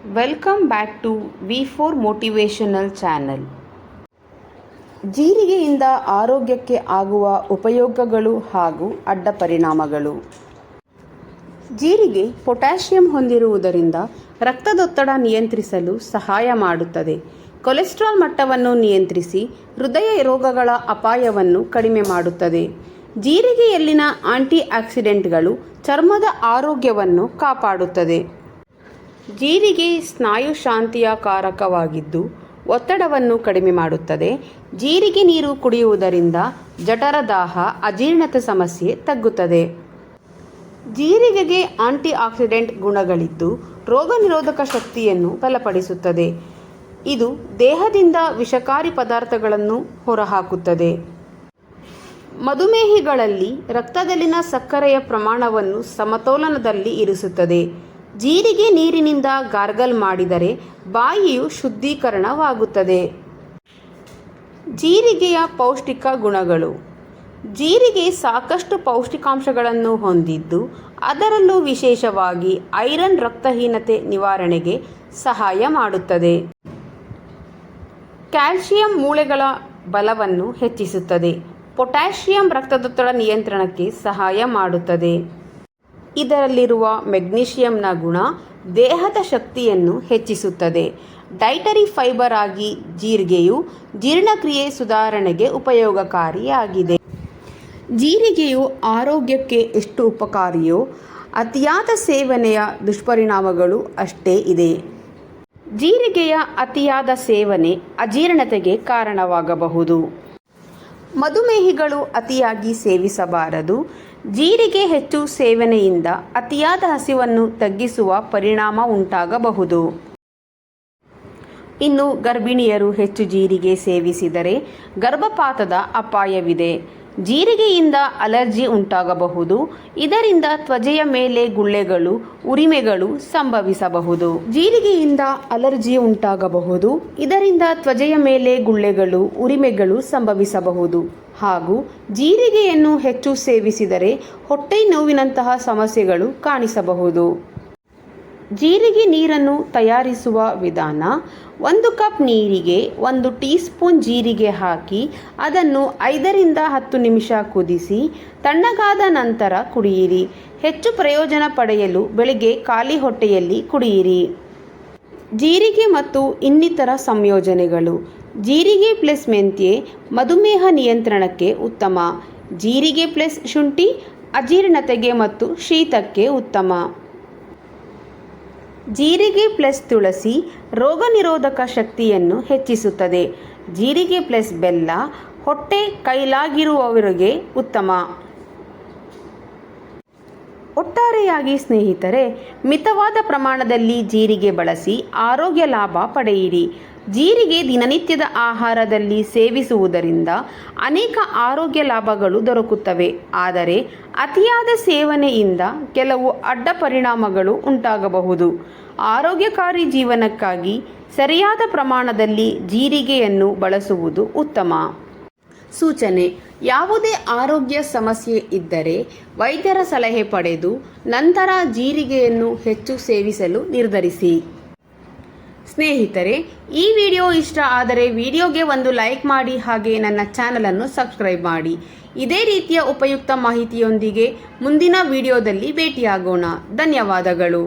Welcome back to V4 motivational channel. ಜೀರಿಗೆಯಿಂದ ಆರೋಗ್ಯಕ್ಕೆ ಆಗುವ ಉಪಯೋಗಗಳು ಹಾಗೂ ಅಡ್ಡ ಪರಿಣಾಮಗಳು. ಜೀರಿಗೆ ಪೊಟ್ಯಾಷಿಯಂ ಹೊಂದಿರುವುದರಿಂದ ರಕ್ತದೊತ್ತಡ ನಿಯಂತ್ರಿಸಲು ಸಹಾಯ ಮಾಡುತ್ತದೆ. ಕೊಲೆಸ್ಟ್ರಾಲ್ ಮಟ್ಟವನ್ನು ನಿಯಂತ್ರಿಸಿ ಹೃದಯ ರೋಗಗಳ ಅಪಾಯವನ್ನು ಕಡಿಮೆ ಮಾಡುತ್ತದೆ. ಜೀರಿಗೆಯಲ್ಲಿನ ಆಂಟಿ ಆಕ್ಸಿಡೆಂಟ್ಗಳು ಚರ್ಮದ ಆರೋಗ್ಯವನ್ನು ಕಾಪಾಡುತ್ತದೆ. ಜೀರಿಗೆ ಸ್ನಾಯು ಶಾಂತಿಯ ಕಾರಕವಾಗಿದ್ದು ಒತ್ತಡವನ್ನು ಕಡಿಮೆ ಮಾಡುತ್ತದೆ. ಜೀರಿಗೆ ನೀರು ಕುಡಿಯುವುದರಿಂದ ಜಠರದಾಹ, ಅಜೀರ್ಣತೆ ಸಮಸ್ಯೆ ತಗ್ಗುತ್ತದೆ. ಜೀರಿಗೆಗೆ ಆಂಟಿ ಆಕ್ಸಿಡೆಂಟ್ ಗುಣಗಳಿದ್ದು ರೋಗ ನಿರೋಧಕ ಶಕ್ತಿಯನ್ನು ಬಲಪಡಿಸುತ್ತದೆ. ಇದು ದೇಹದಿಂದ ವಿಷಕಾರಿ ಪದಾರ್ಥಗಳನ್ನು ಹೊರಹಾಕುತ್ತದೆ. ಮಧುಮೇಹಿಗಳಲ್ಲಿ ರಕ್ತದಲ್ಲಿನ ಸಕ್ಕರೆಯ ಪ್ರಮಾಣವನ್ನು ಸಮತೋಲನದಲ್ಲಿ ಇರಿಸುತ್ತದೆ. ಜೀರಿಗೆ ನೀರಿನಿಂದ ಗಾರ್ಗಲ್ ಮಾಡಿದರೆ ಬಾಯಿಯು ಶುದ್ಧೀಕರಣವಾಗುತ್ತದೆ. ಜೀರಿಗೆಯ ಪೌಷ್ಟಿಕ ಗುಣಗಳು. ಜೀರಿಗೆ ಸಾಕಷ್ಟು ಪೌಷ್ಟಿಕಾಂಶಗಳನ್ನು ಹೊಂದಿದ್ದು ಅದರಲ್ಲೂ ವಿಶೇಷವಾಗಿ ಐರನ್ ರಕ್ತಹೀನತೆ ನಿವಾರಣೆಗೆ ಸಹಾಯ ಮಾಡುತ್ತದೆ. ಕ್ಯಾಲ್ಸಿಯಂ ಮೂಳೆಗಳ ಬಲವನ್ನು ಹೆಚ್ಚಿಸುತ್ತದೆ. ಪೊಟ್ಯಾಷಿಯಂ ರಕ್ತದೊತ್ತಡ ನಿಯಂತ್ರಣಕ್ಕೆ ಸಹಾಯ ಮಾಡುತ್ತದೆ. ಇದರಲ್ಲಿರುವ ಮೆಗ್ನೀಷಿಯಂನ ಗುಣ ದೇಹದ ಶಕ್ತಿಯನ್ನು ಹೆಚ್ಚಿಸುತ್ತದೆ. ಡೈಟರಿ ಫೈಬರ್ ಆಗಿ ಜೀರಿಗೆಯು ಜೀರ್ಣಕ್ರಿಯೆ ಸುಧಾರಣೆಗೆ ಉಪಯೋಗಕಾರಿಯಾಗಿದೆ. ಜೀರಿಗೆಯು ಆರೋಗ್ಯಕ್ಕೆ ಎಷ್ಟು ಉಪಕಾರಿಯೋ ಅತಿಯಾದ ಸೇವನೆಯ ದುಷ್ಪರಿಣಾಮಗಳು ಅಷ್ಟೇ ಇದೆ. ಜೀರಿಗೆಯ ಅತಿಯಾದ ಸೇವನೆ ಅಜೀರ್ಣತೆಗೆ ಕಾರಣವಾಗಬಹುದು. ಮಧುಮೇಹಿಗಳು ಅತಿಯಾಗಿ ಸೇವಿಸಬಾರದು. ಜೀರಿಗೆ ಹೆಚ್ಚು ಸೇವನೆಯಿಂದ ಅತಿಯಾದ ಹಸಿವನ್ನು ತಗ್ಗಿಸುವ ಪರಿಣಾಮ ಉಂಟಾಗಬಹುದು. ಇನ್ನು ಗರ್ಭಿಣಿಯರು ಹೆಚ್ಚು ಜೀರಿಗೆ ಸೇವಿಸಿದರೆ ಗರ್ಭಪಾತದ ಅಪಾಯವಿದೆ. ಜೀರಿಗೆಯಿಂದ ಅಲರ್ಜಿ ಉಂಟಾಗಬಹುದು. ಇದರಿಂದ ತ್ವಚೆಯ ಮೇಲೆ ಗುಳ್ಳೆಗಳು, ಉರಿಮೆಗಳು ಸಂಭವಿಸಬಹುದು. ಜೀರಿಗೆಯಿಂದ ಅಲರ್ಜಿ ಉಂಟಾಗಬಹುದು. ಇದರಿಂದ ತ್ವಚೆಯ ಮೇಲೆ ಗುಳ್ಳೆಗಳು, ಉರಿಮೆಗಳು ಸಂಭವಿಸಬಹುದು. ಹಾಗೂ ಜೀರಿಗೆಯನ್ನು ಹೆಚ್ಚು ಸೇವಿಸಿದರೆ ಹೊಟ್ಟೆ ನೋವಿನಂತಹ ಸಮಸ್ಯೆಗಳು ಕಾಣಿಸಬಹುದು. ಜೀರಿಗೆ ನೀರನ್ನು ತಯಾರಿಸುವ ವಿಧಾನ. 1 ಕಪ್ ನೀರಿಗೆ 1 ಟೀ ಸ್ಪೂನ್ ಜೀರಿಗೆ ಹಾಕಿ ಅದನ್ನು 5 ರಿಂದ 10 ನಿಮಿಷ ಕುದಿಸಿ ತಣ್ಣಗಾದ ನಂತರ ಕುಡಿಯಿರಿ. ಹೆಚ್ಚು ಪ್ರಯೋಜನ ಪಡೆಯಲು ಬೆಳಿಗ್ಗೆ ಖಾಲಿ ಹೊಟ್ಟೆಯಲ್ಲಿ ಕುಡಿಯಿರಿ. ಜೀರಿಗೆ ಮತ್ತು ಇನ್ನಿತರ ಸಂಯೋಜನೆಗಳು. ಜೀರಿಗೆ ಪ್ಲಸ್ ಮೆಂತ್ಯೆ ಮಧುಮೇಹ ನಿಯಂತ್ರಣಕ್ಕೆ ಉತ್ತಮ. ಜೀರಿಗೆ ಪ್ಲಸ್ ಶುಂಠಿ ಅಜೀರ್ಣತೆಗೆ ಮತ್ತು ಶೀತಕ್ಕೆ ಉತ್ತಮ. ಜೀರಿಗೆ ಪ್ಲಸ್ ತುಳಸಿ ರೋಗ ನಿರೋಧಕ ಶಕ್ತಿಯನ್ನು ಹೆಚ್ಚಿಸುತ್ತದೆ. ಜೀರಿಗೆ ಪ್ಲಸ್ ಬೆಲ್ಲ ಹೊಟ್ಟೆ ಕೈಲಾಗಿರುವವರಿಗೆ ಉತ್ತಮ. ಒಟ್ಟಾರೆಯಾಗಿ ಸ್ನೇಹಿತರೆ, ಮಿತವಾದ ಪ್ರಮಾಣದಲ್ಲಿ ಜೀರಿಗೆ ಬಳಸಿ ಆರೋಗ್ಯ ಲಾಭ ಪಡೆಯಿರಿ. ಜೀರಿಗೆ ದಿನನಿತ್ಯದ ಆಹಾರದಲ್ಲಿ ಸೇವಿಸುವುದರಿಂದ ಅನೇಕ ಆರೋಗ್ಯ ಲಾಭಗಳು ದೊರಕುತ್ತವೆ. ಆದರೆ ಅತಿಯಾದ ಸೇವನೆಯಿಂದ ಕೆಲವು ಅಡ್ಡ ಪರಿಣಾಮಗಳು ಉಂಟಾಗಬಹುದು. ಆರೋಗ್ಯಕಾರಿ ಜೀವನಕ್ಕಾಗಿ ಸರಿಯಾದ ಪ್ರಮಾಣದಲ್ಲಿ ಜೀರಿಗೆಯನ್ನು ಬಳಸುವುದು ಉತ್ತಮ. ಸೂಚನೆ: ಯಾವುದೇ ಆರೋಗ್ಯ ಸಮಸ್ಯೆ ಇದ್ದರೆ ವೈದ್ಯರ ಸಲಹೆ ಪಡೆದು ನಂತರ ಜೀರಿಗೆಯನ್ನು ಹೆಚ್ಚು ಸೇವಿಸಲು ನಿರ್ಧರಿಸಿ. ಸ್ನೇಹಿತರೆ, ಈ ವಿಡಿಯೋ ಇಷ್ಟ ಆದರೆ ವಿಡಿಯೋಗೆ ಒಂದು ಲೈಕ್ ಮಾಡಿ, ಹಾಗೆ ನನ್ನ ಚಾನಲನ್ನು ಸಬ್ಸ್ಕ್ರೈಬ್ ಮಾಡಿ. ಇದೇ ರೀತಿಯ ಉಪಯುಕ್ತ ಮಾಹಿತಿಯೊಂದಿಗೆ ಮುಂದಿನ ವಿಡಿಯೋದಲ್ಲಿ ಭೇಟಿಯಾಗೋಣ. ಧನ್ಯವಾದಗಳು.